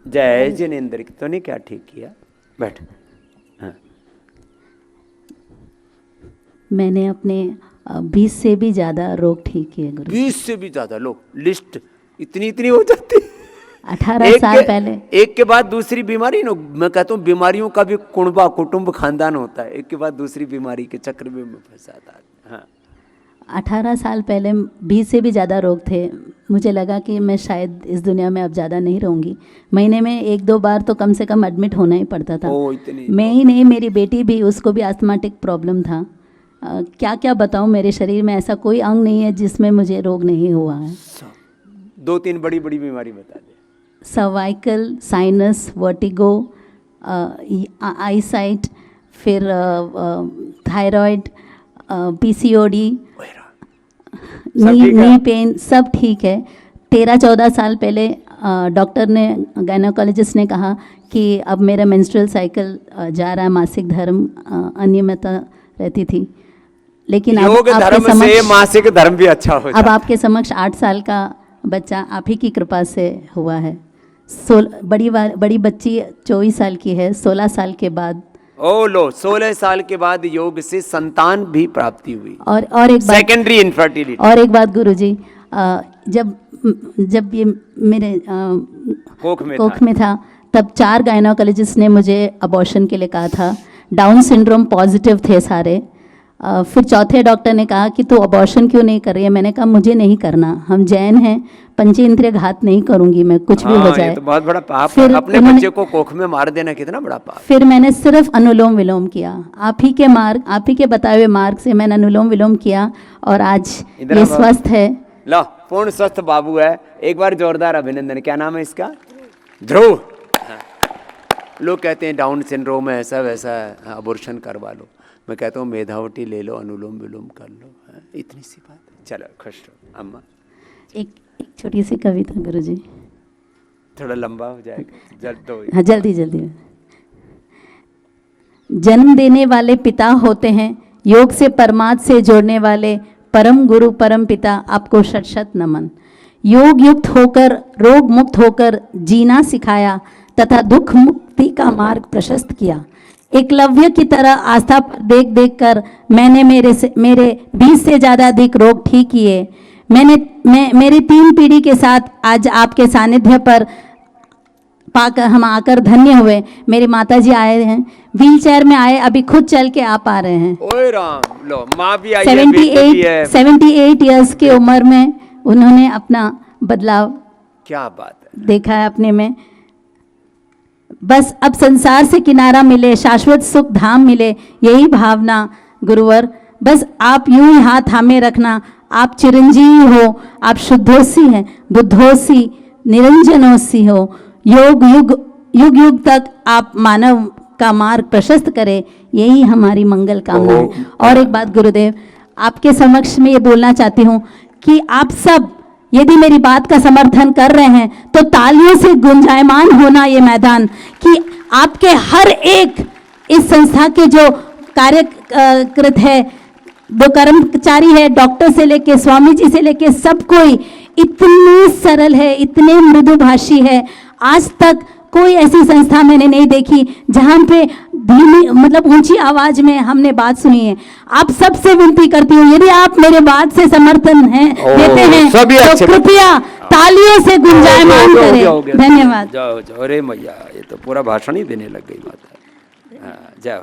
जय जिनेंद्र की तो नहीं क्या ठीक किया, बैठ। हाँ। मैंने अपने 20 से भी ज्यादा रोग ठीक किए गुरु। 20 से भी ज्यादा लोग, लिस्ट इतनी हो जाती। 18 साल पहले एक के बाद दूसरी बीमारी ना, मैं कहता हूँ बीमारियों का भी कुटुंब खानदान होता है, एक के बाद दूसरी बीमारी के चक्र में फंसा था। हाँ। 18 साल पहले 20 से भी ज़्यादा रोग थे। मुझे लगा कि मैं शायद इस दुनिया में अब ज़्यादा नहीं रहूँगी। महीने में 1-2 बार तो कम से कम एडमिट होना ही पड़ता था। मैं ही नहीं, मेरी बेटी भी, उसको भी आस्थमाटिक प्रॉब्लम था। क्या क्या बताऊँ, मेरे शरीर में ऐसा कोई अंग नहीं है जिसमें मुझे रोग नहीं हुआ है। 2-3 बड़ी बीमारी बता दे। सर्वाइकल, साइनस, वर्टिगो, आईसाइट, फिर थायराइड, पीसीओडी, नी पेन, सब ठीक है। 13-14 साल पहले डॉक्टर ने, गायनोकोलॉजिस्ट ने कहा कि अब मेरा मेंस्ट्रुअल साइकिल जा रहा है, मासिक धर्म अनियमितता रहती थी, लेकिन योग धर्म से मासिक धर्म भी अच्छा हो जाता। अब आपके समक्ष 8 साल का बच्चा आप ही की कृपा से हुआ है। बड़ी बच्ची 24 साल की है। 16 साल के बाद 16 साल के बाद योग से संतान भी प्राप्ति हुई। और एक बात, सेकेंडरी इनफर्टिलिटी। और एक बात गुरुजी, जब ये मेरे कोख में था तब 4 गायनोकोलॉजिस्ट ने मुझे अबॉर्शन के लिए कहा था। डाउन सिंड्रोम पॉजिटिव थे सारे। फिर चौथे डॉक्टर ने कहा कि तू अबॉर्शन क्यों नहीं कर रही है। मैंने कहा मुझे नहीं करना, हम जैन हैं, पंचेंद्रिय घात नहीं करूंगी मैं, कुछ भी हो जाए। ये तो बहुत बड़ा पाप है, अपने बच्चे को कोख में मार देना कितना बड़ा पाप। फिर मैंने सिर्फ अनुलोम विलोम किया, आप ही के बताए हुए मार्ग से मैंने अनुलोम विलोम किया और आज ये स्वस्थ है। लो, पूर्ण स्वस्थ बाबू है। एक बार जोरदार अभिनंदन। क्या नाम है इसका? ध्रुव। लोग कहते हैं डाउन सिंड्रोम है, ऐसा वैसा, अबॉर्शन करवा लो। मैं कहता हूँ मेधावटी ले लो, अनुलोम विलोम कर लो, इतनी सी बात है। चलो खुश रहो अम्मा। एक छोटी सी कविता गुरुजी, थोड़ा लंबा हो जाएगा, हाँ जल्दी। जन्म देने वाले पिता होते हैं, योग से परमात्मा से जोड़ने वाले परम गुरु परम पिता, आपको शत नमन। योग युक्त होकर, रोग मुक्त होकर जीना सिखाया तथा दुख मुक्ति का मार्ग प्रशस्त किया। एकलव्य की तरह आस्था देख कर मैंने मेरे 20 से ज़्यादा अधिक रोग ठीक किए। मेरी 3 पीढ़ी के साथ आज आपके सानिध्य पर पाकर हम आकर धन्य हुए। मेरी माताजी आए हैं, व्हीलचेयर में आए, अभी खुद चल के आप आ रहे हैं। ओए राम, लो माँ भी आई 78 इयर्स की उम्र में उन्होंने अपना बदलाव, क्या बात है, देखा है अपने में। बस अब संसार से किनारा मिले, शाश्वत सुख धाम मिले, यही भावना गुरुवर। बस आप यूं ही हाथ थामे रखना। आप चिरंजीवी हो, आप शुद्धोसी हैं, बुद्धोसी, निरंजनोसी हो। युग तक आप मानव का मार्ग प्रशस्त करे, यही हमारी मंगल कामना है। और एक बात गुरुदेव, आपके समक्ष में ये बोलना चाहती हूँ कि आप सब यदि मेरी बात का समर्थन कर रहे हैं तो तालियों से गुंजायमान होना ये मैदान, कि आपके हर एक इस संस्था के जो कार्यकृत है, वो कर्मचारी है, डॉक्टर से लेके स्वामी जी से लेके सब कोई इतनी सरल है, इतने मृदुभाषी है। आज तक कोई ऐसी संस्था मैंने नहीं देखी जहाँ पे धीमी, मतलब ऊंची आवाज में हमने बात सुनी है। आप सबसे विनती करती हूँ, यदि आप मेरे बात से समर्थन देते हैं तो कृपया तालियों से गुंजायमान करें। धन्यवाद। जाओ। अरे मैया, ये तो पूरा भाषण ही देने लग गई माता। जाओ।